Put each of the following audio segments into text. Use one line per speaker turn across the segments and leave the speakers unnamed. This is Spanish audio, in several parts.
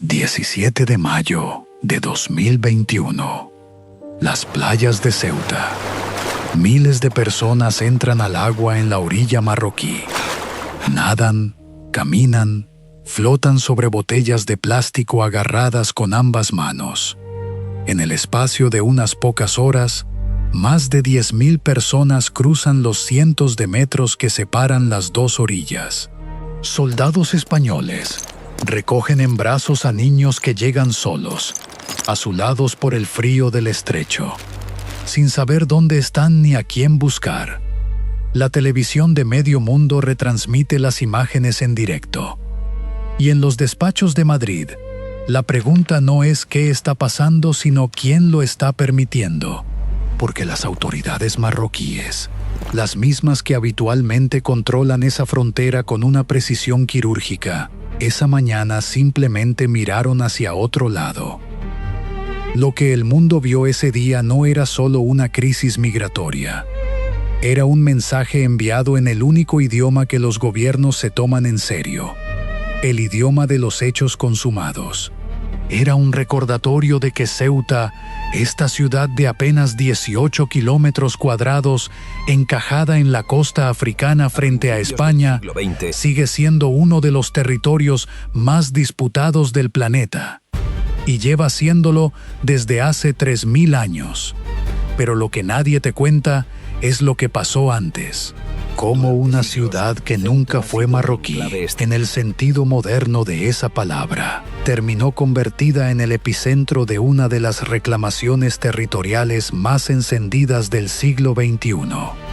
17 de mayo de 2021. Las playas de Ceuta. Miles de personas entran al agua en la orilla marroquí. Nadan, caminan, flotan sobre botellas de plástico agarradas con ambas manos. En el espacio de unas pocas horas, más de 10.000 personas cruzan los cientos de metros que separan las dos orillas. Soldados españoles recogen en brazos a niños que llegan solos, azulados por el frío del estrecho, sin saber dónde están ni a quién buscar. La televisión de medio mundo retransmite las imágenes en directo. Y en los despachos de Madrid, la pregunta no es qué está pasando, sino quién lo está permitiendo. Porque las autoridades marroquíes, las mismas que habitualmente controlan esa frontera con una precisión quirúrgica, esa mañana simplemente miraron hacia otro lado. Lo que el mundo vio ese día no era solo una crisis migratoria. Era un mensaje enviado en el único idioma que los gobiernos se toman en serio: el idioma de los hechos consumados. Era un recordatorio de que Ceuta, esta ciudad de apenas 18 kilómetros cuadrados, encajada en la costa africana frente a España, sigue siendo uno de los territorios más disputados del planeta. Y lleva siéndolo desde hace 3.000 años. Pero lo que nadie te cuenta es lo que pasó antes. Como una ciudad que nunca fue marroquí, en el sentido moderno de esa palabra, terminó convertida en el epicentro de una de las reclamaciones territoriales más encendidas del siglo XXI.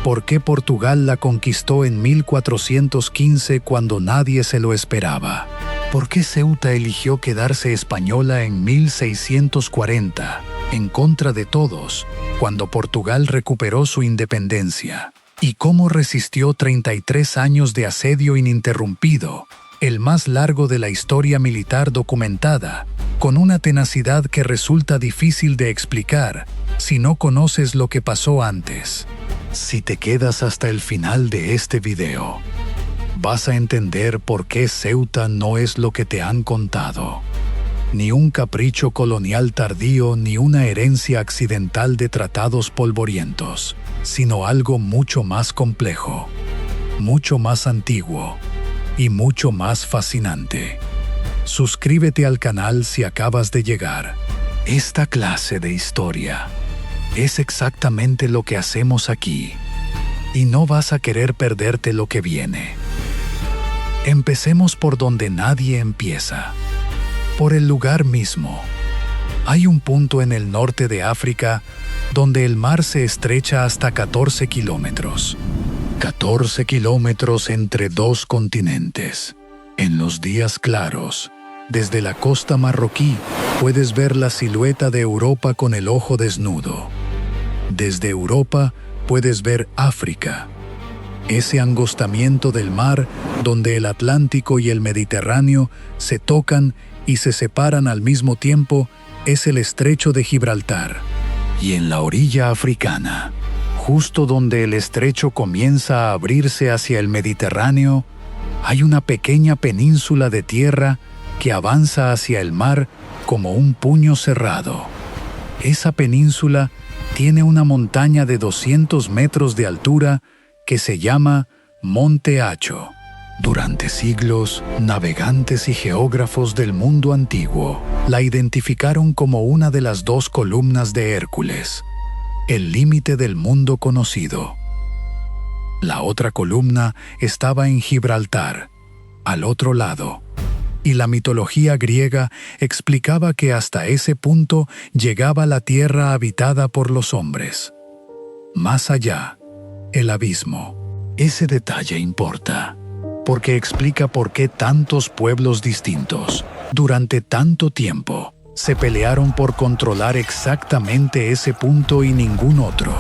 ¿Por qué Portugal la conquistó en 1415 cuando nadie se lo esperaba? ¿Por qué Ceuta eligió quedarse española en 1640, en contra de todos, cuando Portugal recuperó su independencia? ¿Y cómo resistió 33 años de asedio ininterrumpido, el más largo de la historia militar documentada, con una tenacidad que resulta difícil de explicar si no conoces lo que pasó antes? Si te quedas hasta el final de este video, vas a entender por qué Ceuta no es lo que te han contado. Ni un capricho colonial tardío ni una herencia accidental de tratados polvorientos, sino algo mucho más complejo, mucho más antiguo y mucho más fascinante. Suscríbete al canal si acabas de llegar. Esta clase de historia es exactamente lo que hacemos aquí, y no vas a querer perderte lo que viene. Empecemos por donde nadie empieza, por el lugar mismo. Hay un punto en el norte de África donde el mar se estrecha hasta 14 kilómetros. 14 kilómetros entre dos continentes. En los días claros, desde la costa marroquí, puedes ver la silueta de Europa con el ojo desnudo. Desde Europa puedes ver África. Ese angostamiento del mar donde el Atlántico y el Mediterráneo se tocan y se separan al mismo tiempo es el estrecho de Gibraltar. Y en la orilla africana, justo donde el estrecho comienza a abrirse hacia el Mediterráneo, hay una pequeña península de tierra que avanza hacia el mar como un puño cerrado. Esa península tiene una montaña de 200 metros de altura que se llama Monte Hacho. Durante siglos, navegantes y geógrafos del mundo antiguo la identificaron como una de las dos columnas de Hércules, el límite del mundo conocido. La otra columna estaba en Gibraltar, al otro lado, y la mitología griega explicaba que hasta ese punto llegaba la tierra habitada por los hombres. Más allá, el abismo. Ese detalle importa, porque explica por qué tantos pueblos distintos, durante tanto tiempo, se pelearon por controlar exactamente ese punto y ningún otro.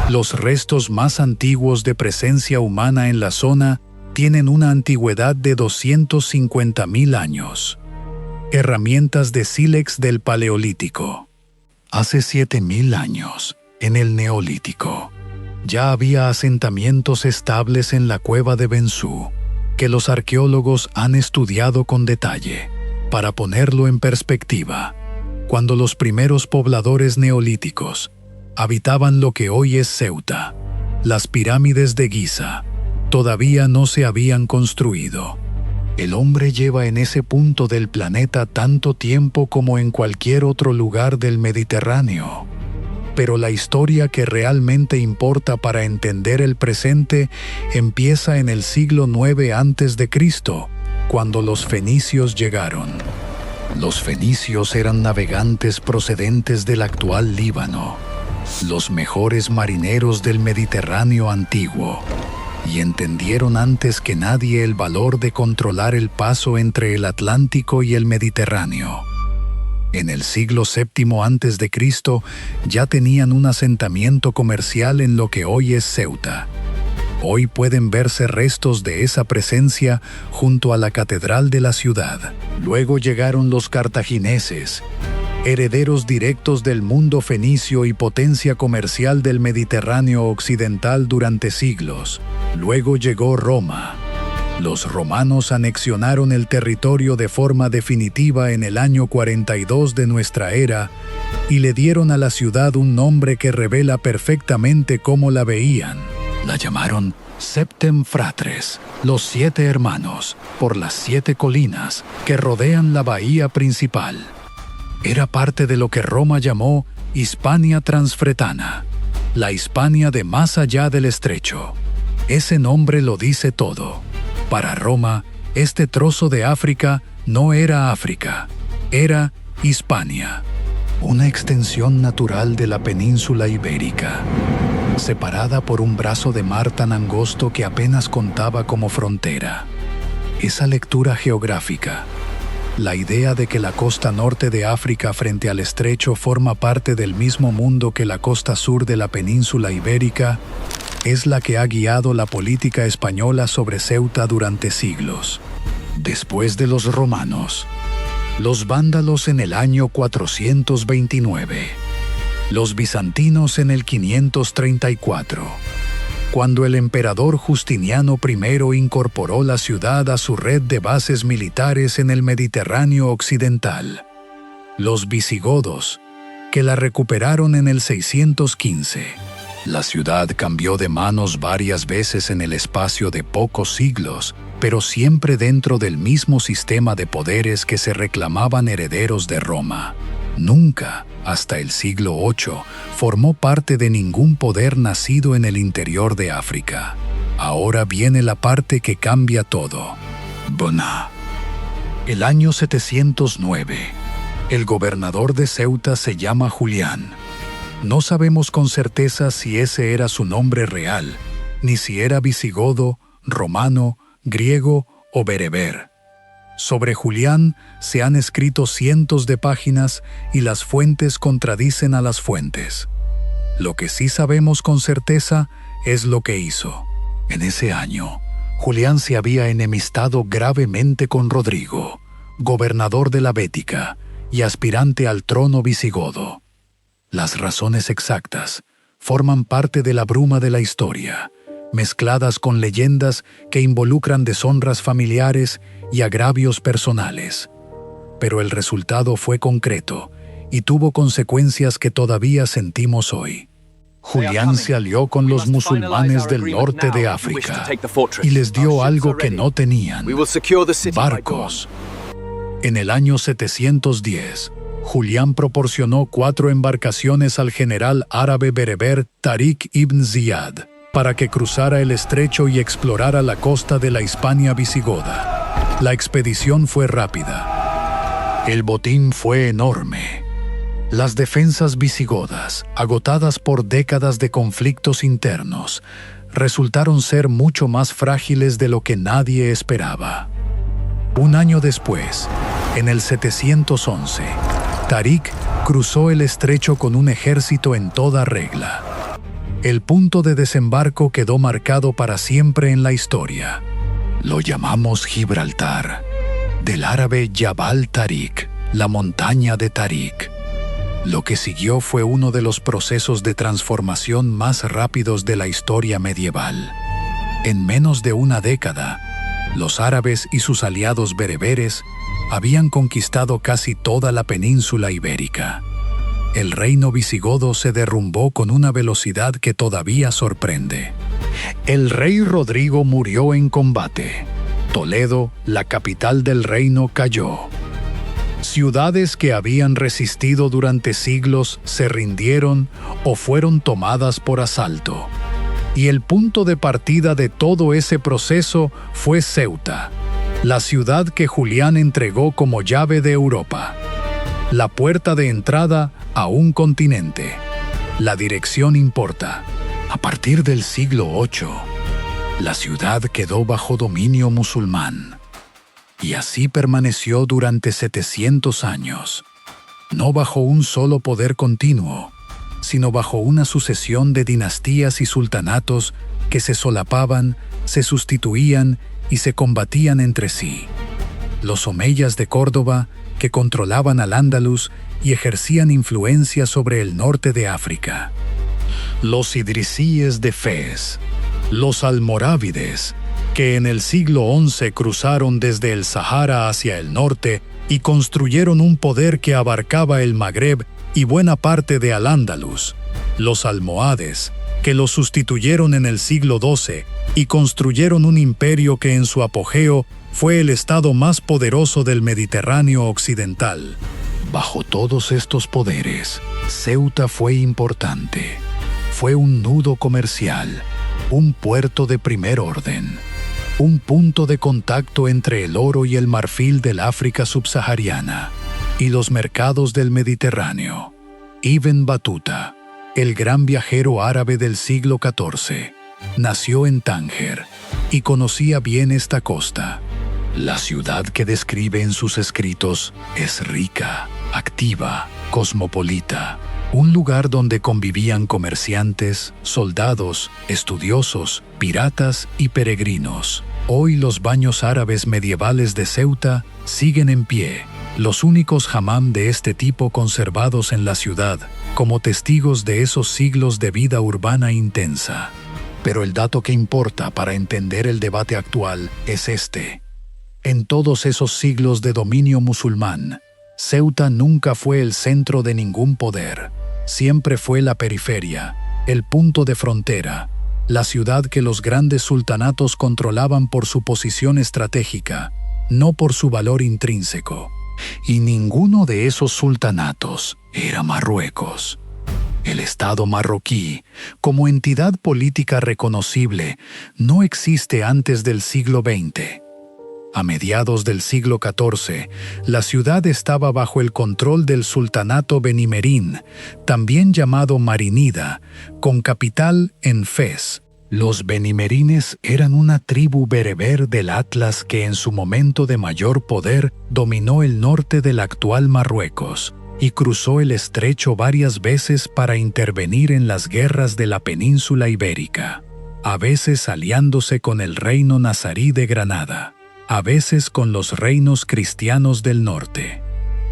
Los restos más antiguos de presencia humana en la zona tienen una antigüedad de 250.000 años. Herramientas de sílex del Paleolítico. Hace 7.000 años, en el Neolítico, ya había asentamientos estables en la cueva de Bensú, que los arqueólogos han estudiado con detalle. Para ponerlo en perspectiva, cuando los primeros pobladores neolíticos habitaban lo que hoy es Ceuta, las pirámides de Giza todavía no se habían construido. El hombre lleva en ese punto del planeta tanto tiempo como en cualquier otro lugar del Mediterráneo. Pero la historia que realmente importa para entender el presente empieza en el siglo IX a.C., cuando los fenicios llegaron. Los fenicios eran navegantes procedentes del actual Líbano, los mejores marineros del Mediterráneo antiguo, y entendieron antes que nadie el valor de controlar el paso entre el Atlántico y el Mediterráneo. En el siglo VII a.C. ya tenían un asentamiento comercial en lo que hoy es Ceuta. Hoy pueden verse restos de esa presencia junto a la catedral de la ciudad. Luego llegaron los cartagineses, herederos directos del mundo fenicio y potencia comercial del Mediterráneo occidental durante siglos. Luego llegó Roma. Los romanos anexionaron el territorio de forma definitiva en el año 42 de nuestra era y le dieron a la ciudad un nombre que revela perfectamente cómo la veían. La llamaron Septem Fratres, los 7 hermanos, por las 7 colinas que rodean la bahía principal. Era parte de lo que Roma llamó Hispania Transfretana, la Hispania de más allá del estrecho. Ese nombre lo dice todo. Para Roma, este trozo de África no era África, era Hispania, una extensión natural de la península ibérica, separada por un brazo de mar tan angosto que apenas contaba como frontera. Esa lectura geográfica, la idea de que la costa norte de África frente al estrecho forma parte del mismo mundo que la costa sur de la península ibérica, es la que ha guiado la política española sobre Ceuta durante siglos. Después de los romanos, los vándalos en el año 429, los bizantinos en el 534, cuando el emperador Justiniano I incorporó la ciudad a su red de bases militares en el Mediterráneo occidental, los visigodos, que la recuperaron en el 615. La ciudad cambió de manos varias veces en el espacio de pocos siglos, pero siempre dentro del mismo sistema de poderes que se reclamaban herederos de Roma. Nunca, hasta el siglo VIII, formó parte de ningún poder nacido en el interior de África. Ahora viene la parte que cambia todo. Bona. El año 709. El gobernador de Ceuta se llama Julián. No sabemos con certeza si ese era su nombre real, ni si era visigodo, romano, griego o bereber. Sobre Julián se han escrito cientos de páginas y las fuentes contradicen a las fuentes. Lo que sí sabemos con certeza es lo que hizo. En ese año, Julián se había enemistado gravemente con Rodrigo, gobernador de la Bética y aspirante al trono visigodo. Las razones exactas forman parte de la bruma de la historia, mezcladas con leyendas que involucran deshonras familiares y agravios personales. Pero el resultado fue concreto y tuvo consecuencias que todavía sentimos hoy. Julián se alió con los musulmanes del norte de África y les dio algo que no tenían: barcos. En el año 710, Julián proporcionó 4 embarcaciones al general árabe bereber Tariq ibn Ziyad para que cruzara el estrecho y explorara la costa de la Hispania visigoda. La expedición fue rápida. El botín fue enorme. Las defensas visigodas, agotadas por décadas de conflictos internos, resultaron ser mucho más frágiles de lo que nadie esperaba. Un año después, en el 711, Tariq cruzó el estrecho con un ejército en toda regla. El punto de desembarco quedó marcado para siempre en la historia. Lo llamamos Gibraltar, del árabe Jabal Tariq, la montaña de Tariq. Lo que siguió fue uno de los procesos de transformación más rápidos de la historia medieval. En menos de una década, los árabes y sus aliados bereberes habían conquistado casi toda la península ibérica. El reino visigodo se derrumbó con una velocidad que todavía sorprende. El rey Rodrigo murió en combate. Toledo, la capital del reino, cayó. Ciudades que habían resistido durante siglos se rindieron o fueron tomadas por asalto. Y el punto de partida de todo ese proceso fue Ceuta, la ciudad que Julián entregó como llave de Europa. La puerta de entrada a un continente. La dirección importa. A partir del siglo VIII, la ciudad quedó bajo dominio musulmán. Y así permaneció durante 700 años, no bajo un solo poder continuo, sino bajo una sucesión de dinastías y sultanatos que se solapaban, se sustituían y se combatían entre sí. Los omeyas de Córdoba, que controlaban al-Ándalus y ejercían influencia sobre el norte de África. Los idrisíes de Fez, los almorávides, que en el siglo XI cruzaron desde el Sahara hacia el norte y construyeron un poder que abarcaba el Magreb y buena parte de Al-Ándalus. Los almohades, que los sustituyeron en el siglo XII y construyeron un imperio que en su apogeo fue el estado más poderoso del Mediterráneo occidental. Bajo todos estos poderes, Ceuta fue importante. Fue un nudo comercial, un puerto de primer orden, un punto de contacto entre el oro y el marfil del África subsahariana y los mercados del Mediterráneo. Ibn Battuta, el gran viajero árabe del siglo XIV, nació en Tánger y conocía bien esta costa. La ciudad que describe en sus escritos es rica, activa, cosmopolita, un lugar donde convivían comerciantes, soldados, estudiosos, piratas y peregrinos. Hoy los baños árabes medievales de Ceuta siguen en pie, los únicos hammam de este tipo conservados en la ciudad, como testigos de esos siglos de vida urbana intensa. Pero el dato que importa para entender el debate actual es este. En todos esos siglos de dominio musulmán, Ceuta nunca fue el centro de ningún poder. Siempre fue la periferia, el punto de frontera, la ciudad que los grandes sultanatos controlaban por su posición estratégica, no por su valor intrínseco. Y ninguno de esos sultanatos era Marruecos. El Estado marroquí, como entidad política reconocible, no existe antes del siglo XX. A mediados del siglo XIV, la ciudad estaba bajo el control del sultanato benimerín, también llamado Marinida, con capital en Fez. Los benimerines eran una tribu bereber del Atlas que en su momento de mayor poder dominó el norte del actual Marruecos y cruzó el estrecho varias veces para intervenir en las guerras de la península ibérica, a veces aliándose con el reino nazarí de Granada, a veces con los reinos cristianos del norte.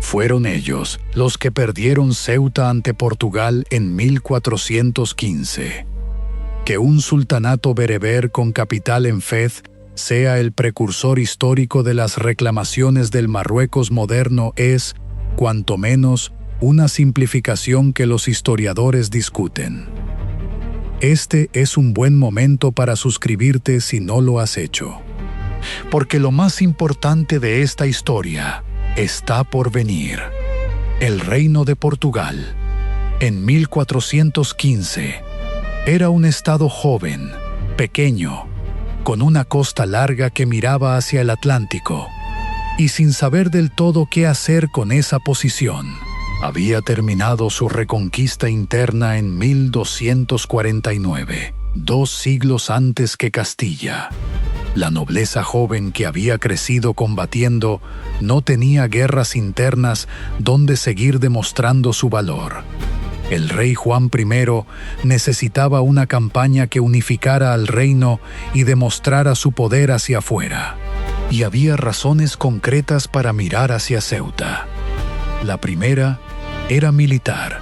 Fueron ellos los que perdieron Ceuta ante Portugal en 1415. Que un sultanato bereber con capital en Fez sea el precursor histórico de las reclamaciones del Marruecos moderno es, cuanto menos, una simplificación que los historiadores discuten. Este es un buen momento para suscribirte si no lo has hecho. Porque lo más importante de esta historia está por venir. El reino de Portugal, en 1415, era un estado joven, pequeño, con una costa larga que miraba hacia el Atlántico, y sin saber del todo qué hacer con esa posición. Había terminado su reconquista interna en 1249, 2 siglos antes que Castilla. La nobleza joven que había crecido combatiendo no tenía guerras internas donde seguir demostrando su valor. El rey Juan I necesitaba una campaña que unificara al reino y demostrara su poder hacia afuera. Y había razones concretas para mirar hacia Ceuta. La primera era militar.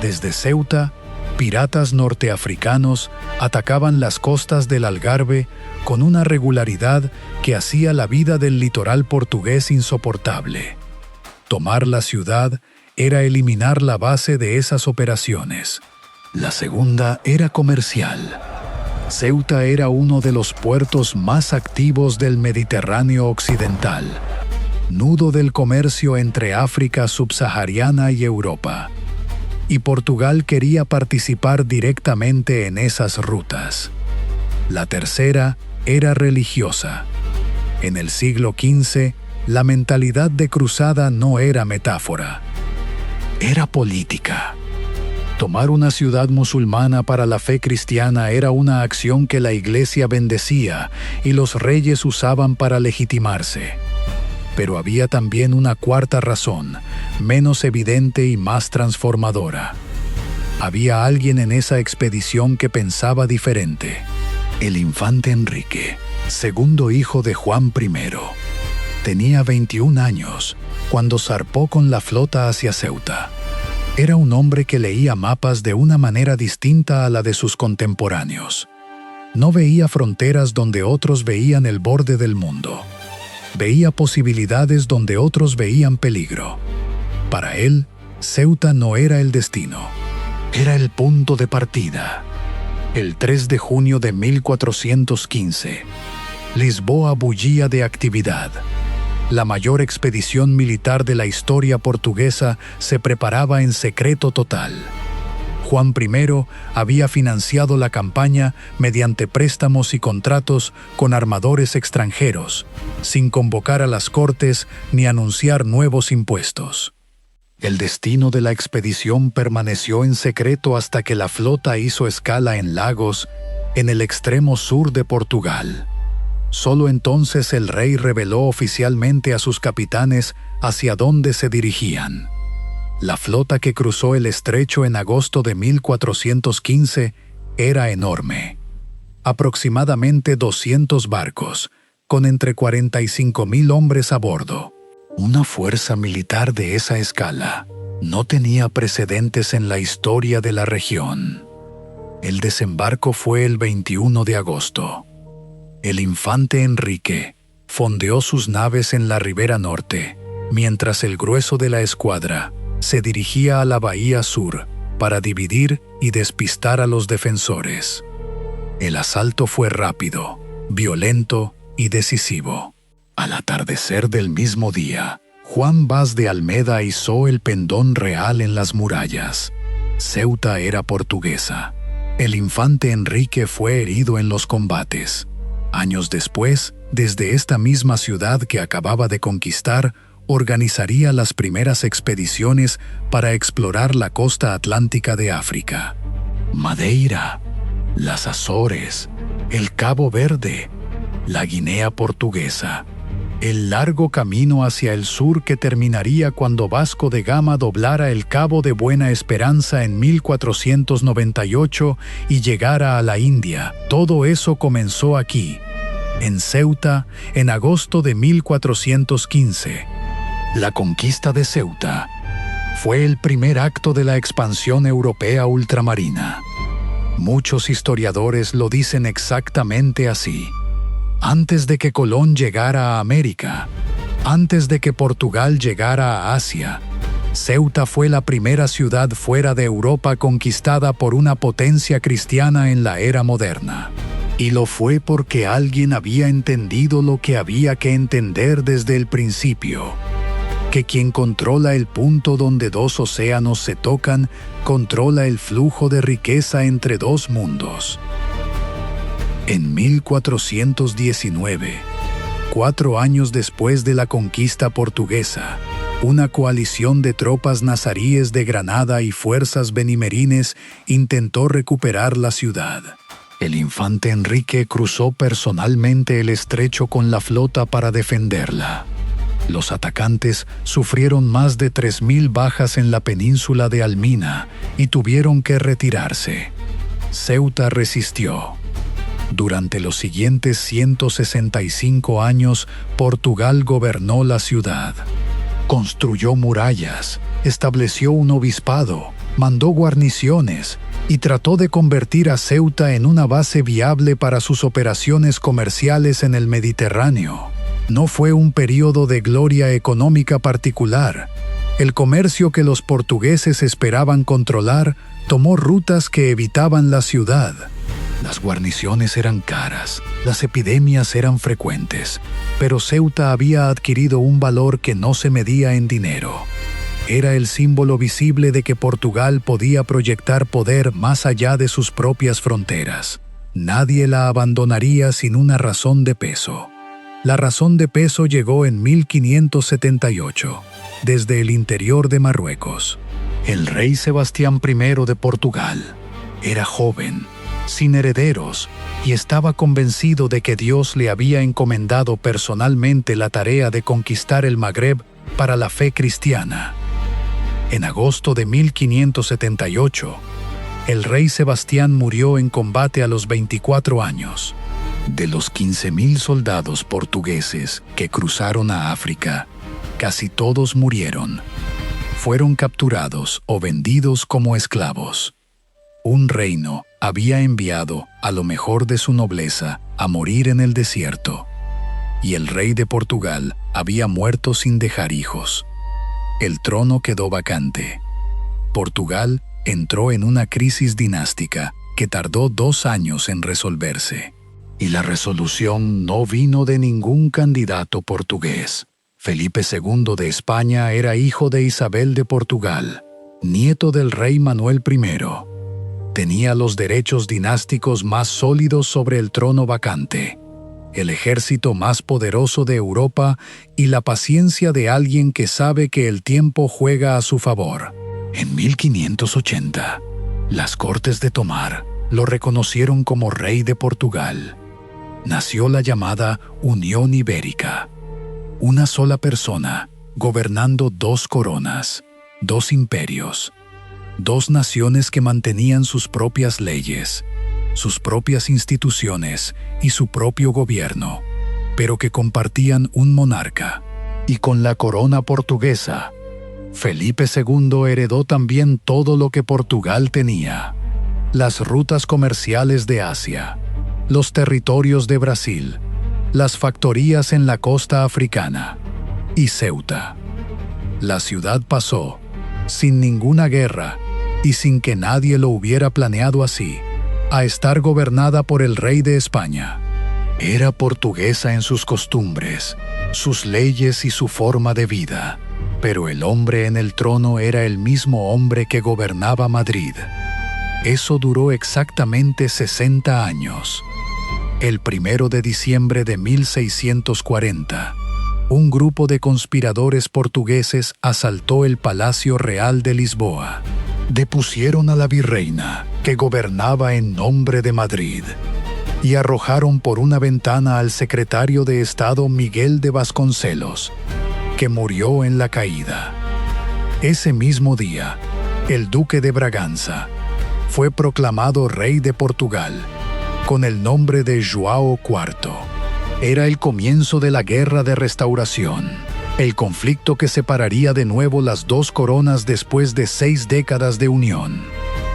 Desde Ceuta, piratas norteafricanos Atacaban las costas del Algarve con una regularidad que hacía la vida del litoral portugués insoportable. Tomar la ciudad era eliminar la base de esas operaciones. La segunda era comercial. Ceuta era uno de los puertos más activos del Mediterráneo occidental, nudo del comercio entre África subsahariana y Europa. Y Portugal quería participar directamente en esas rutas. La tercera era religiosa. En el siglo XV, la mentalidad de cruzada no era metáfora, era política. Tomar una ciudad musulmana para la fe cristiana era una acción que la Iglesia bendecía y los reyes usaban para legitimarse. Pero había también una cuarta razón, menos evidente y más transformadora. Había alguien en esa expedición que pensaba diferente. El infante Enrique, segundo hijo de Juan I. Tenía 21 años cuando zarpó con la flota hacia Ceuta. Era un hombre que leía mapas de una manera distinta a la de sus contemporáneos. No veía fronteras donde otros veían el borde del mundo. Veía posibilidades donde otros veían peligro. Para él, Ceuta no era el destino, era el punto de partida. El 3 de junio de 1415, Lisboa bullía de actividad. La mayor expedición militar de la historia portuguesa se preparaba en secreto total. Juan I había financiado la campaña mediante préstamos y contratos con armadores extranjeros, sin convocar a las cortes ni anunciar nuevos impuestos. El destino de la expedición permaneció en secreto hasta que la flota hizo escala en Lagos, en el extremo sur de Portugal. Solo entonces el rey reveló oficialmente a sus capitanes hacia dónde se dirigían. La flota que cruzó el estrecho en agosto de 1415 era enorme. Aproximadamente 200 barcos, con entre 45.000 hombres a bordo. Una fuerza militar de esa escala no tenía precedentes en la historia de la región. El desembarco fue el 21 de agosto. El infante Enrique fondeó sus naves en la ribera norte, mientras el grueso de la escuadra se dirigía a la bahía sur para dividir y despistar a los defensores. El asalto fue rápido, violento y decisivo. Al atardecer del mismo día, Juan Vaz de Almeda izó el pendón real en las murallas. Ceuta era portuguesa. El infante Enrique fue herido en los combates. Años después, desde esta misma ciudad que acababa de conquistar, organizaría las primeras expediciones para explorar la costa atlántica de África. Madeira, las Azores, el Cabo Verde, la Guinea Portuguesa. El largo camino hacia el sur que terminaría cuando Vasco de Gama doblara el Cabo de Buena Esperanza en 1498 y llegara a la India. Todo eso comenzó aquí, en Ceuta, en agosto de 1415. La conquista de Ceuta fue el primer acto de la expansión europea ultramarina. Muchos historiadores lo dicen exactamente así. Antes de que Colón llegara a América, antes de que Portugal llegara a Asia, Ceuta fue la primera ciudad fuera de Europa conquistada por una potencia cristiana en la era moderna. Y lo fue porque alguien había entendido lo que había que entender desde el principio: que quien controla el punto donde dos océanos se tocan, controla el flujo de riqueza entre dos mundos. En 1419, 4 años después de la conquista portuguesa, una coalición de tropas nazaríes de Granada y fuerzas benimerines intentó recuperar la ciudad. El infante Enrique cruzó personalmente el estrecho con la flota para defenderla. Los atacantes sufrieron más de 3.000 bajas en la península de Almina y tuvieron que retirarse. Ceuta resistió. Durante los siguientes 165 años, Portugal gobernó la ciudad. Construyó murallas, estableció un obispado, mandó guarniciones, y trató de convertir a Ceuta en una base viable para sus operaciones comerciales en el Mediterráneo. No fue un período de gloria económica particular. El comercio que los portugueses esperaban controlar tomó rutas que evitaban la ciudad. Las guarniciones eran caras, las epidemias eran frecuentes, pero Ceuta había adquirido un valor que no se medía en dinero. Era el símbolo visible de que Portugal podía proyectar poder más allá de sus propias fronteras. Nadie la abandonaría sin una razón de peso. La razón de peso llegó en 1578, desde el interior de Marruecos. El rey Sebastián I de Portugal era joven, sin herederos, y estaba convencido de que Dios le había encomendado personalmente la tarea de conquistar el Magreb para la fe cristiana. En agosto de 1578, el rey Sebastián murió en combate a los 24 años. De los 15.000 soldados portugueses que cruzaron a África, casi todos murieron. Fueron capturados o vendidos como esclavos. Un reino había enviado a lo mejor de su nobleza a morir en el desierto, y el rey de Portugal había muerto sin dejar hijos. El trono quedó vacante. Portugal entró en una crisis dinástica que tardó 2 años en resolverse. Y la resolución no vino de ningún candidato portugués. Felipe II de España era hijo de Isabel de Portugal, nieto del rey Manuel I. Tenía los derechos dinásticos más sólidos sobre el trono vacante, el ejército más poderoso de Europa y la paciencia de alguien que sabe que el tiempo juega a su favor. En 1580, las Cortes de Tomar lo reconocieron como rey de Portugal. Nació la llamada Unión Ibérica. Una sola persona, gobernando 2 coronas, 2 imperios, 2 naciones que mantenían sus propias leyes, sus propias instituciones y su propio gobierno, pero que compartían un monarca. Y con la corona portuguesa, Felipe II heredó también todo lo que Portugal tenía: las rutas comerciales de Asia, los territorios de Brasil, las factorías en la costa africana y Ceuta. La ciudad pasó, sin ninguna guerra y sin que nadie lo hubiera planeado así, a estar gobernada por el rey de España. Era portuguesa en sus costumbres, sus leyes y su forma de vida, pero el hombre en el trono era el mismo hombre que gobernaba Madrid. Eso duró exactamente 60 años. El 1 de diciembre de 1640, un grupo de conspiradores portugueses asaltó el Palacio Real de Lisboa. Depusieron a la virreina, que gobernaba en nombre de Madrid, y arrojaron por una ventana al secretario de Estado Miguel de Vasconcelos, que murió en la caída. Ese mismo día, el duque de Braganza fue proclamado rey de Portugal, con el nombre de João IV. Era el comienzo de la Guerra de Restauración, el conflicto que separaría de nuevo las 2 coronas después de 6 décadas de unión.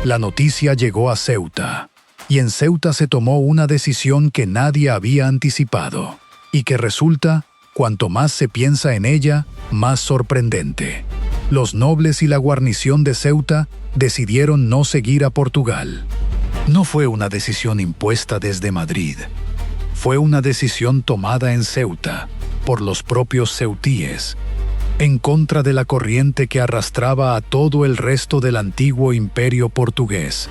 La noticia llegó a Ceuta, y en Ceuta se tomó una decisión que nadie había anticipado, y que resulta, cuanto más se piensa en ella, más sorprendente. Los nobles y la guarnición de Ceuta decidieron no seguir a Portugal. No fue una decisión impuesta desde Madrid. Fue una decisión tomada en Ceuta por los propios ceutíes, en contra de la corriente que arrastraba a todo el resto del antiguo imperio portugués,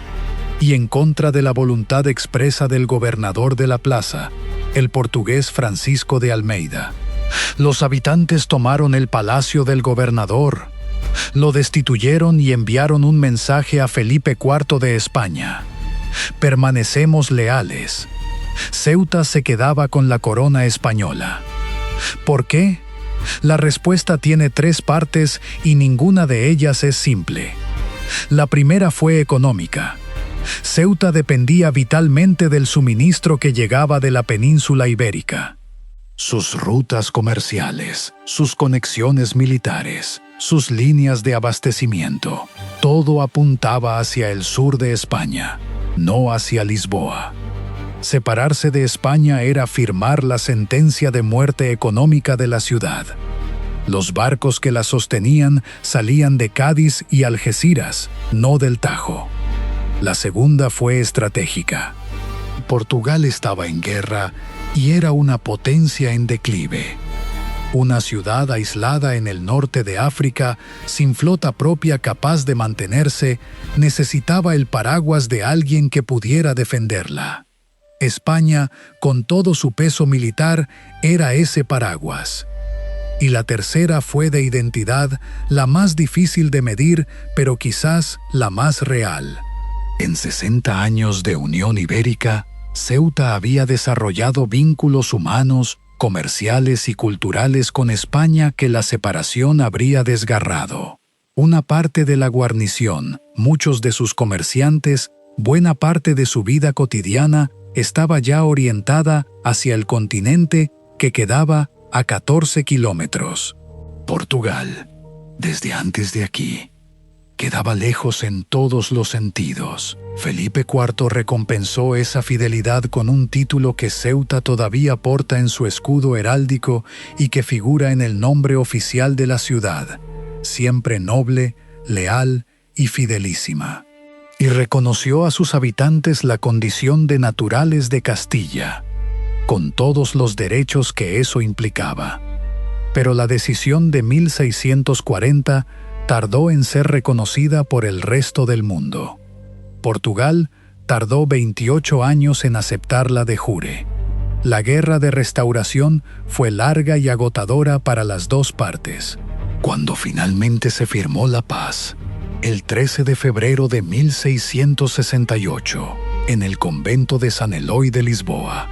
y en contra de la voluntad expresa del gobernador de la plaza, el portugués Francisco de Almeida. Los habitantes tomaron el palacio del gobernador, lo destituyeron y enviaron un mensaje a Felipe IV de España: permanecemos leales. Ceuta se quedaba con la corona española. ¿Por qué? La respuesta tiene 3 partes y ninguna de ellas es simple. La primera fue económica. Ceuta dependía vitalmente del suministro que llegaba de la península ibérica. Sus rutas comerciales, sus conexiones militares, sus líneas de abastecimiento. Todo apuntaba hacia el sur de España, no hacia Lisboa. Separarse de España era firmar la sentencia de muerte económica de la ciudad. Los barcos que la sostenían salían de Cádiz y Algeciras, no del Tajo. La segunda fue estratégica. Portugal estaba en guerra y era una potencia en declive. Una ciudad aislada en el norte de África, sin flota propia capaz de mantenerse, necesitaba el paraguas de alguien que pudiera defenderla. España, con todo su peso militar, era ese paraguas. Y la tercera fue de identidad, la más difícil de medir, pero quizás la más real. En 60 años de Unión Ibérica, Ceuta había desarrollado vínculos humanos, comerciales y culturales con España que la separación habría desgarrado. Una parte de la guarnición, muchos de sus comerciantes, buena parte de su vida cotidiana, estaba ya orientada hacia el continente que quedaba a 14 kilómetros. Portugal, desde antes de aquí, quedaba lejos en todos los sentidos. Felipe IV recompensó esa fidelidad con un título que Ceuta todavía porta en su escudo heráldico y que figura en el nombre oficial de la ciudad, siempre noble, leal y fidelísima. Y reconoció a sus habitantes la condición de naturales de Castilla, con todos los derechos que eso implicaba. Pero la decisión de 1640 tardó en ser reconocida por el resto del mundo. Portugal tardó 28 años en aceptarla de jure. La guerra de restauración fue larga y agotadora para las dos partes. Cuando finalmente se firmó la paz, el 13 de febrero de 1668, en el convento de San Eloy de Lisboa,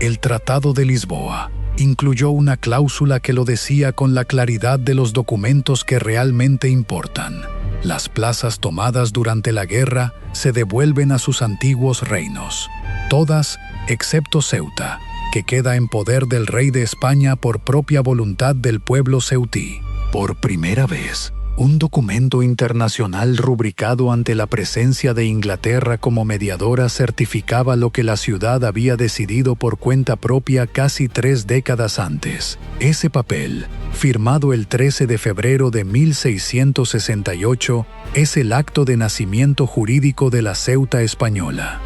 el Tratado de Lisboa incluyó una cláusula que lo decía con la claridad de los documentos que realmente importan. Las plazas tomadas durante la guerra se devuelven a sus antiguos reinos, todas excepto Ceuta, que queda en poder del rey de España por propia voluntad del pueblo ceutí. Por primera vez, un documento internacional rubricado ante la presencia de Inglaterra como mediadora certificaba lo que la ciudad había decidido por cuenta propia casi 3 décadas antes. Ese papel, firmado el 13 de febrero de 1668, es el acto de nacimiento jurídico de la Ceuta española.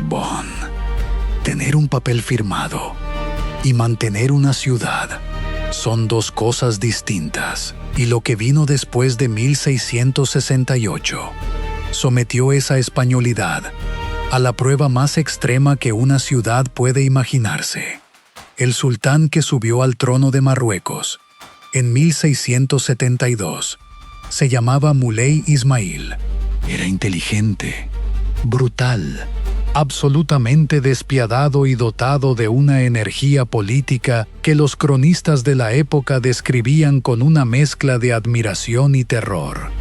Bon, tener un papel firmado y mantener una ciudad son dos cosas distintas. Y lo que vino después de 1668 sometió esa españolidad a la prueba más extrema que una ciudad puede imaginarse. El sultán que subió al trono de Marruecos en 1672 se llamaba Muley Ismail. Era inteligente, brutal, absolutamente despiadado y dotado de una energía política que los cronistas de la época describían con una mezcla de admiración y terror.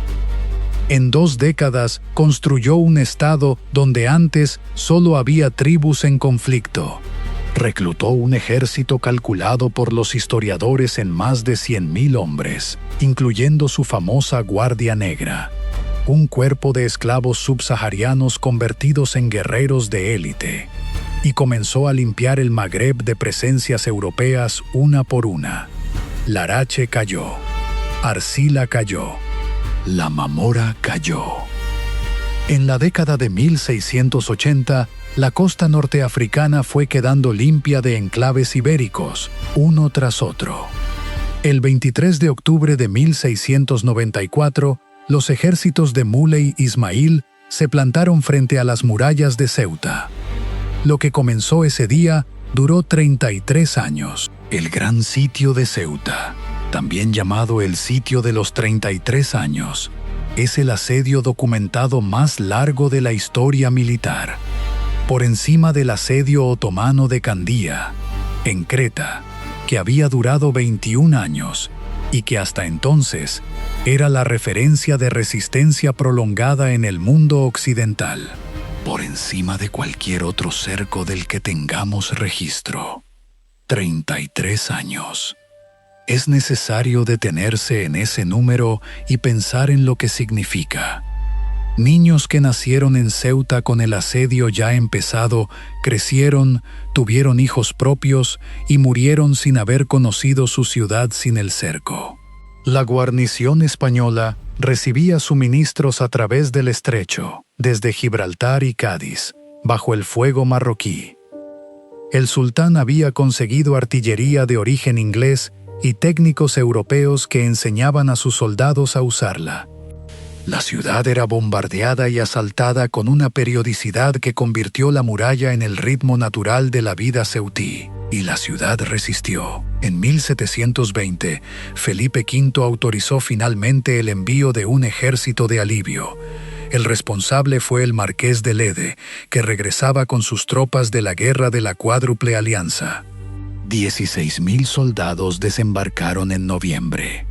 En 2 décadas construyó un estado donde antes solo había tribus en conflicto. Reclutó un ejército calculado por los historiadores en más de 100.000 hombres, incluyendo su famosa Guardia Negra. Un cuerpo de esclavos subsaharianos convertidos en guerreros de élite, y comenzó a limpiar el Magreb de presencias europeas una por una. Larache cayó, Arcila cayó, La Mamora cayó. En la década de 1680, la costa norteafricana fue quedando limpia de enclaves ibéricos, uno tras otro. El 23 de octubre de 1694, los ejércitos de Muley Ismail se plantaron frente a las murallas de Ceuta. Lo que comenzó ese día duró 33 años. El Gran Sitio de Ceuta, también llamado el Sitio de los 33 años, es el asedio documentado más largo de la historia militar, por encima del asedio otomano de Candía, en Creta, que había durado 21 años y que hasta entonces era la referencia de resistencia prolongada en el mundo occidental, por encima de cualquier otro cerco del que tengamos registro. 33 años. Es necesario detenerse en ese número y pensar en lo que significa. Niños que nacieron en Ceuta con el asedio ya empezado, crecieron, tuvieron hijos propios y murieron sin haber conocido su ciudad sin el cerco. La guarnición española recibía suministros a través del estrecho, desde Gibraltar y Cádiz, bajo el fuego marroquí. El sultán había conseguido artillería de origen inglés y técnicos europeos que enseñaban a sus soldados a usarla. La ciudad era bombardeada y asaltada con una periodicidad que convirtió la muralla en el ritmo natural de la vida ceutí, y la ciudad resistió. En 1720, Felipe V autorizó finalmente el envío de un ejército de alivio. El responsable fue el marqués de Lede, que regresaba con sus tropas de la guerra de la Cuádruple Alianza. 16.000 soldados desembarcaron en noviembre.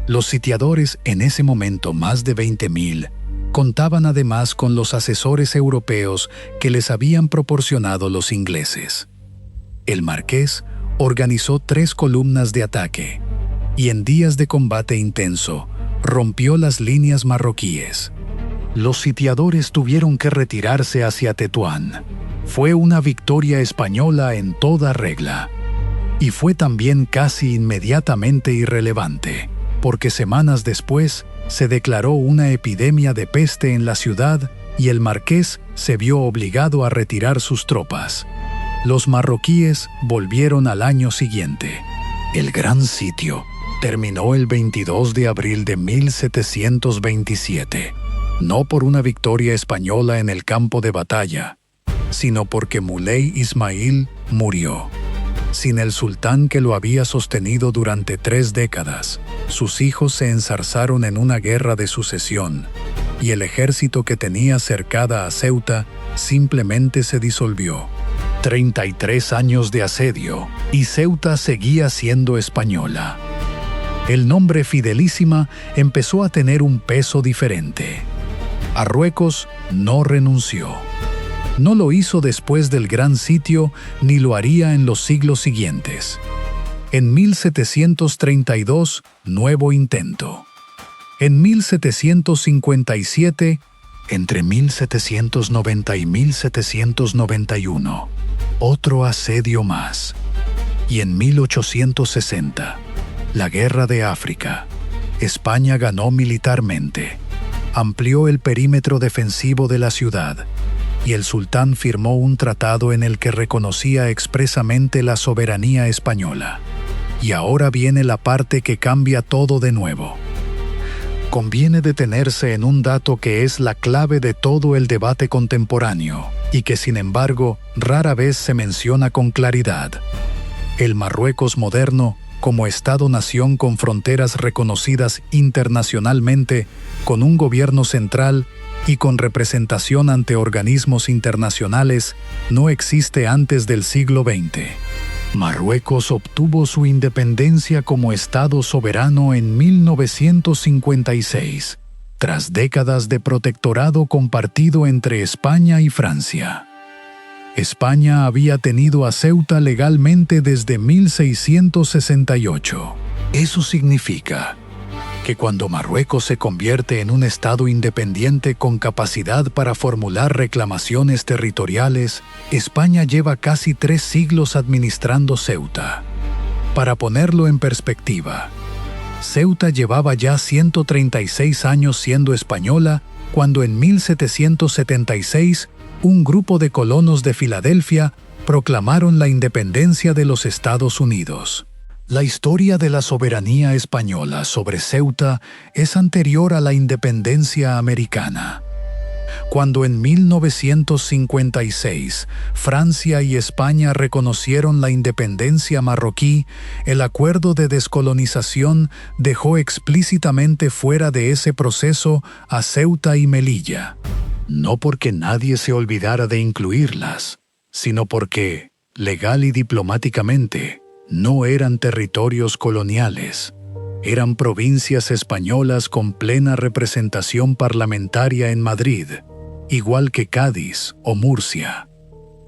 Los sitiadores, en ese momento más de 20.000, contaban además con los asesores europeos que les habían proporcionado los ingleses. El marqués organizó 3 columnas de ataque y en días de combate intenso rompió las líneas marroquíes. Los sitiadores tuvieron que retirarse hacia Tetuán. Fue una victoria española en toda regla. Y fue también casi inmediatamente irrelevante, porque semanas después se declaró una epidemia de peste en la ciudad y el marqués se vio obligado a retirar sus tropas. Los marroquíes volvieron al año siguiente. El gran sitio terminó el 22 de abril de 1727, no por una victoria española en el campo de batalla, sino porque Muley Ismail murió. Sin el sultán que lo había sostenido durante 3 décadas, sus hijos se enzarzaron en una guerra de sucesión, y el ejército que tenía cercada a Ceuta simplemente se disolvió. 33 años de asedio, y Ceuta seguía siendo española. El nombre Fidelísima empezó a tener un peso diferente. Marruecos no renunció. No lo hizo después del Gran Sitio ni lo haría en los siglos siguientes. En 1732, nuevo intento. En 1757, entre 1790 y 1791, otro asedio más. Y en 1860, la Guerra de África. España ganó militarmente. Amplió el perímetro defensivo de la ciudad. Y el sultán firmó un tratado en el que reconocía expresamente la soberanía española. Y ahora viene la parte que cambia todo de nuevo. Conviene detenerse en un dato que es la clave de todo el debate contemporáneo, y que sin embargo rara vez se menciona con claridad. El Marruecos moderno, como Estado-nación con fronteras reconocidas internacionalmente, con un gobierno central, y con representación ante organismos internacionales, no existe antes del siglo XX. Marruecos obtuvo su independencia como Estado soberano en 1956, tras décadas de protectorado compartido entre España y Francia. España había tenido a Ceuta legalmente desde 1668. Eso significa que cuando Marruecos se convierte en un Estado independiente con capacidad para formular reclamaciones territoriales, España lleva casi 3 siglos administrando Ceuta. Para ponerlo en perspectiva, Ceuta llevaba ya 136 años siendo española cuando en 1776 un grupo de colonos de Filadelfia proclamaron la independencia de los Estados Unidos. La historia de la soberanía española sobre Ceuta es anterior a la independencia americana. Cuando en 1956 Francia y España reconocieron la independencia marroquí, el acuerdo de descolonización dejó explícitamente fuera de ese proceso a Ceuta y Melilla. No porque nadie se olvidara de incluirlas, sino porque, legal y diplomáticamente, no eran territorios coloniales. Eran provincias españolas con plena representación parlamentaria en Madrid, igual que Cádiz o Murcia.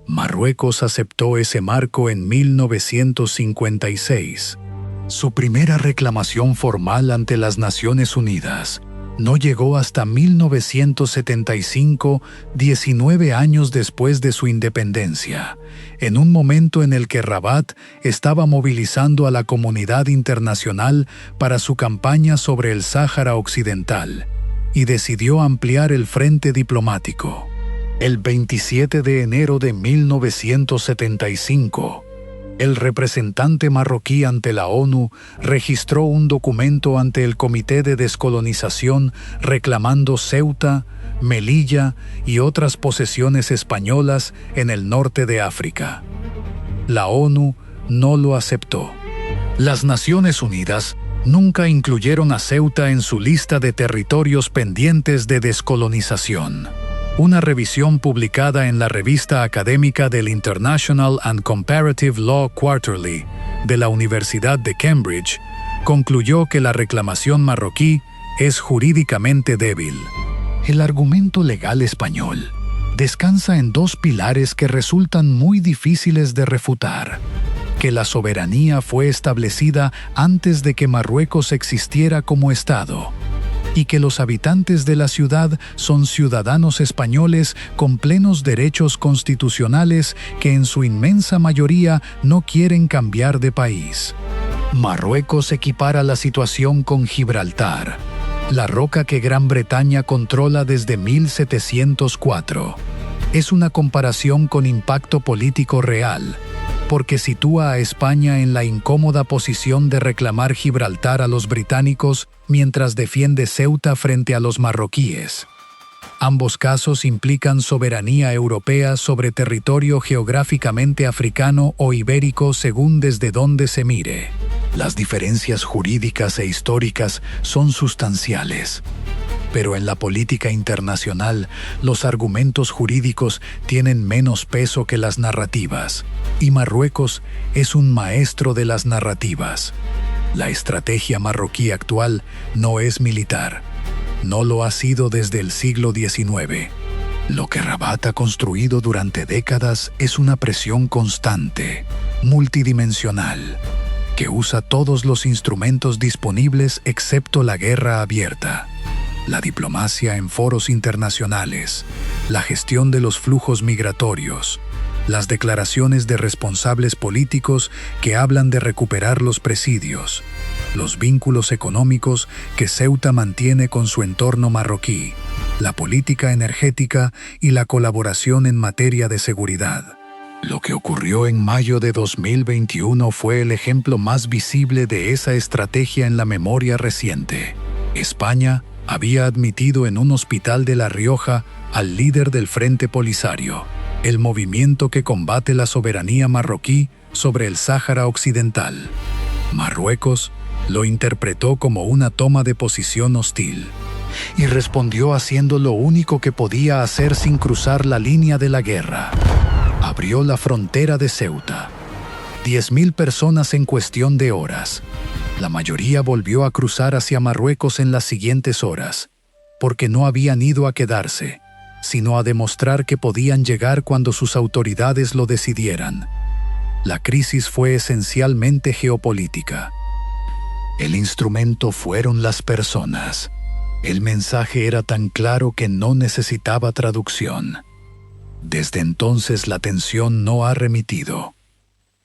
Marruecos aceptó ese marco en 1956. Su primera reclamación formal ante las Naciones Unidas no llegó hasta 1975, 19 años después de su independencia, en un momento en el que Rabat estaba movilizando a la comunidad internacional para su campaña sobre el Sáhara Occidental, y decidió ampliar el frente diplomático. El 27 de enero de 1975, el representante marroquí ante la ONU registró un documento ante el Comité de Descolonización reclamando Ceuta, Melilla y otras posesiones españolas en el norte de África. La ONU no lo aceptó. Las Naciones Unidas nunca incluyeron a Ceuta en su lista de territorios pendientes de descolonización. Una revisión publicada en la revista académica del International and Comparative Law Quarterly de la Universidad de Cambridge concluyó que la reclamación marroquí es jurídicamente débil. El argumento legal español descansa en dos pilares que resultan muy difíciles de refutar: que la soberanía fue establecida antes de que Marruecos existiera como Estado, y que los habitantes de la ciudad son ciudadanos españoles con plenos derechos constitucionales que en su inmensa mayoría no quieren cambiar de país. Marruecos equipara la situación con Gibraltar, la roca que Gran Bretaña controla desde 1704. Es una comparación con impacto político real, porque sitúa a España en la incómoda posición de reclamar Gibraltar a los británicos mientras defiende Ceuta frente a los marroquíes. Ambos casos implican soberanía europea sobre territorio geográficamente africano o ibérico según desde donde se mire. Las diferencias jurídicas e históricas son sustanciales. Pero en la política internacional, los argumentos jurídicos tienen menos peso que las narrativas, y Marruecos es un maestro de las narrativas. La estrategia marroquí actual no es militar. No lo ha sido desde el siglo XIX. Lo que Rabat ha construido durante décadas es una presión constante, multidimensional, que usa todos los instrumentos disponibles excepto la guerra abierta. La diplomacia en foros internacionales, la gestión de los flujos migratorios, las declaraciones de responsables políticos que hablan de recuperar los presidios, los vínculos económicos que Ceuta mantiene con su entorno marroquí, la política energética y la colaboración en materia de seguridad. Lo que ocurrió en mayo de 2021 fue el ejemplo más visible de esa estrategia en la memoria reciente. España había admitido en un hospital de La Rioja al líder del Frente Polisario, el movimiento que combate la soberanía marroquí sobre el Sáhara Occidental. Marruecos lo interpretó como una toma de posición hostil y respondió haciendo lo único que podía hacer sin cruzar la línea de la guerra. Abrió la frontera de Ceuta. 10.000 personas en cuestión de horas. La mayoría volvió a cruzar hacia Marruecos en las siguientes horas, porque no habían ido a quedarse, sino a demostrar que podían llegar cuando sus autoridades lo decidieran. La crisis fue esencialmente geopolítica. El instrumento fueron las personas. El mensaje era tan claro que no necesitaba traducción. Desde entonces la tensión no ha remitido.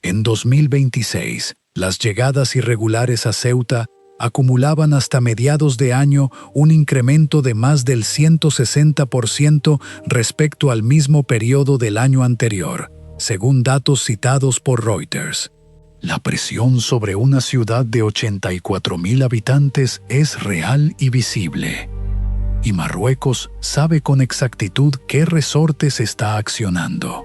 En 2026, las llegadas irregulares a Ceuta acumulaban hasta mediados de año un incremento de más del 160% respecto al mismo periodo del año anterior, según datos citados por Reuters. La presión sobre una ciudad de 84.000 habitantes es real y visible. Y Marruecos sabe con exactitud qué resortes está accionando.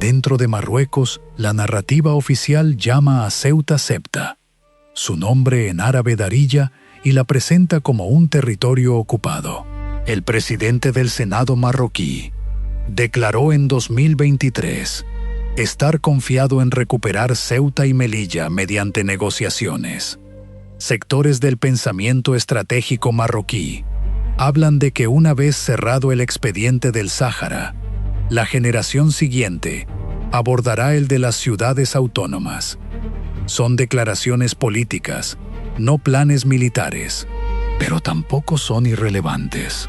Dentro de Marruecos, la narrativa oficial llama a Ceuta Septa, su nombre en árabe Darija, y la presenta como un territorio ocupado. El presidente del Senado marroquí declaró en 2023 estar confiado en recuperar Ceuta y Melilla mediante negociaciones. Sectores del pensamiento estratégico marroquí hablan de que una vez cerrado el expediente del Sáhara, la generación siguiente abordará el de las ciudades autónomas. Son declaraciones políticas, no planes militares, pero tampoco son irrelevantes.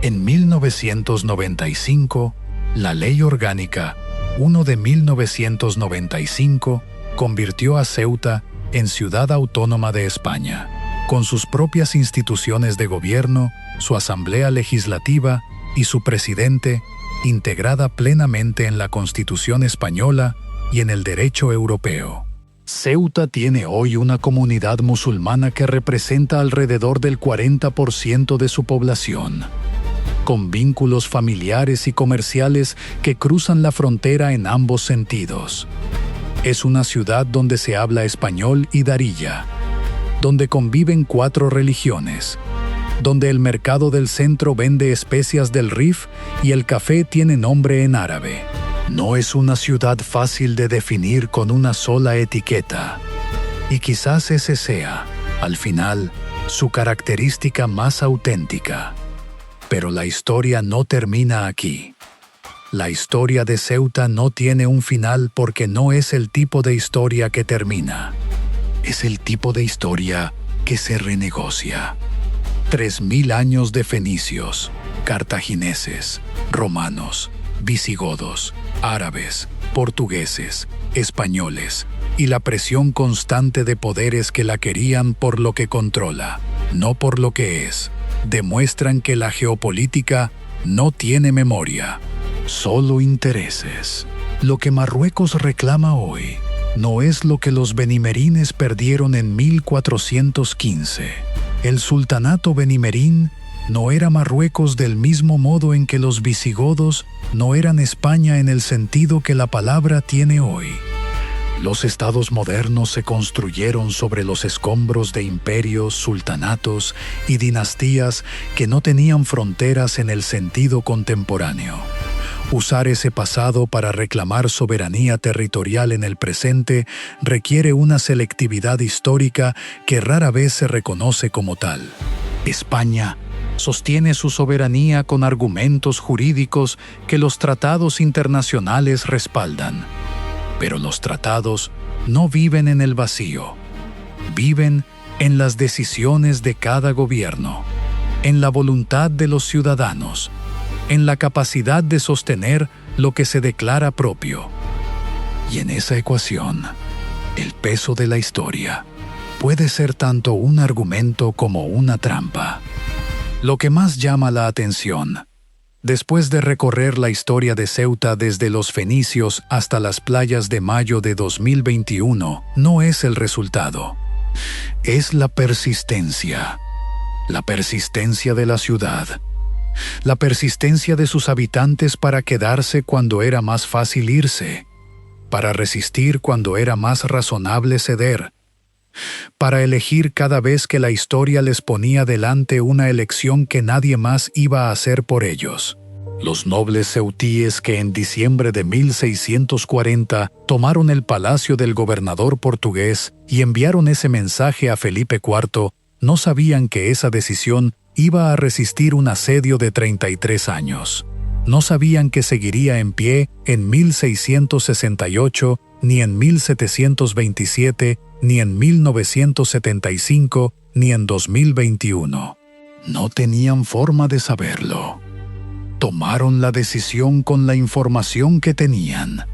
En 1995, la Ley Orgánica 1 de 1995 convirtió a Ceuta en ciudad autónoma de España, con sus propias instituciones de gobierno, su asamblea legislativa y su presidente, integrada plenamente en la Constitución española y en el derecho europeo. Ceuta tiene hoy una comunidad musulmana que representa alrededor del 40% de su población, con vínculos familiares y comerciales que cruzan la frontera en ambos sentidos. Es una ciudad donde se habla español y darija, donde conviven 4 religiones, donde el mercado del centro vende especias del Rif y el café tiene nombre en árabe. No es una ciudad fácil de definir con una sola etiqueta, y quizás ese sea, al final, su característica más auténtica. Pero la historia no termina aquí. La historia de Ceuta no tiene un final porque no es el tipo de historia que termina. Es el tipo de historia que se renegocia. 3000 años de fenicios, cartagineses, romanos, visigodos, árabes, portugueses, españoles y la presión constante de poderes que la querían por lo que controla, no por lo que es, demuestran que la geopolítica no tiene memoria, solo intereses. Lo que Marruecos reclama hoy no es lo que los benimerines perdieron en 1415. El sultanato benimerín no era Marruecos del mismo modo en que los visigodos no eran España en el sentido que la palabra tiene hoy. Los estados modernos se construyeron sobre los escombros de imperios, sultanatos y dinastías que no tenían fronteras en el sentido contemporáneo. Usar ese pasado para reclamar soberanía territorial en el presente requiere una selectividad histórica que rara vez se reconoce como tal. España sostiene su soberanía con argumentos jurídicos que los tratados internacionales respaldan. Pero los tratados no viven en el vacío. Viven en las decisiones de cada gobierno, en la voluntad de los ciudadanos, en la capacidad de sostener lo que se declara propio. Y en esa ecuación, el peso de la historia puede ser tanto un argumento como una trampa. Lo que más llama la atención, después de recorrer la historia de Ceuta desde los fenicios hasta las playas de mayo de 2021, no es el resultado. Es la persistencia de la ciudad, la persistencia de sus habitantes para quedarse cuando era más fácil irse, para resistir cuando era más razonable ceder, para elegir cada vez que la historia les ponía delante una elección que nadie más iba a hacer por ellos. Los nobles ceutíes que en diciembre de 1640 tomaron el palacio del gobernador portugués y enviaron ese mensaje a Felipe IV, no sabían que esa decisión iba a resistir un asedio de 33 años. No sabían que seguiría en pie en 1668, ni en 1727, ni en 1975, ni en 2021. No tenían forma de saberlo. Tomaron la decisión con la información que tenían,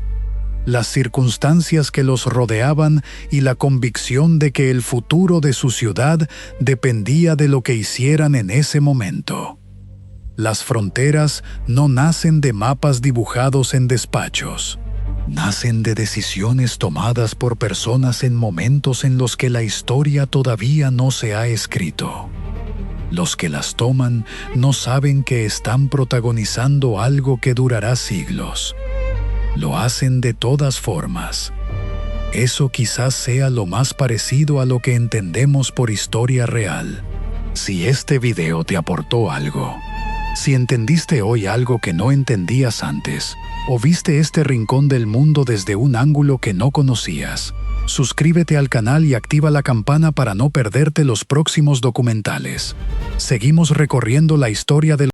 las circunstancias que los rodeaban y la convicción de que el futuro de su ciudad dependía de lo que hicieran en ese momento. Las fronteras no nacen de mapas dibujados en despachos. Nacen de decisiones tomadas por personas en momentos en los que la historia todavía no se ha escrito. Los que las toman no saben que están protagonizando algo que durará siglos. Lo hacen de todas formas. Eso quizás sea lo más parecido a lo que entendemos por historia real. Si este video te aportó algo, si entendiste hoy algo que no entendías antes, o viste este rincón del mundo desde un ángulo que no conocías, suscríbete al canal y activa la campana para no perderte los próximos documentales. Seguimos recorriendo la historia del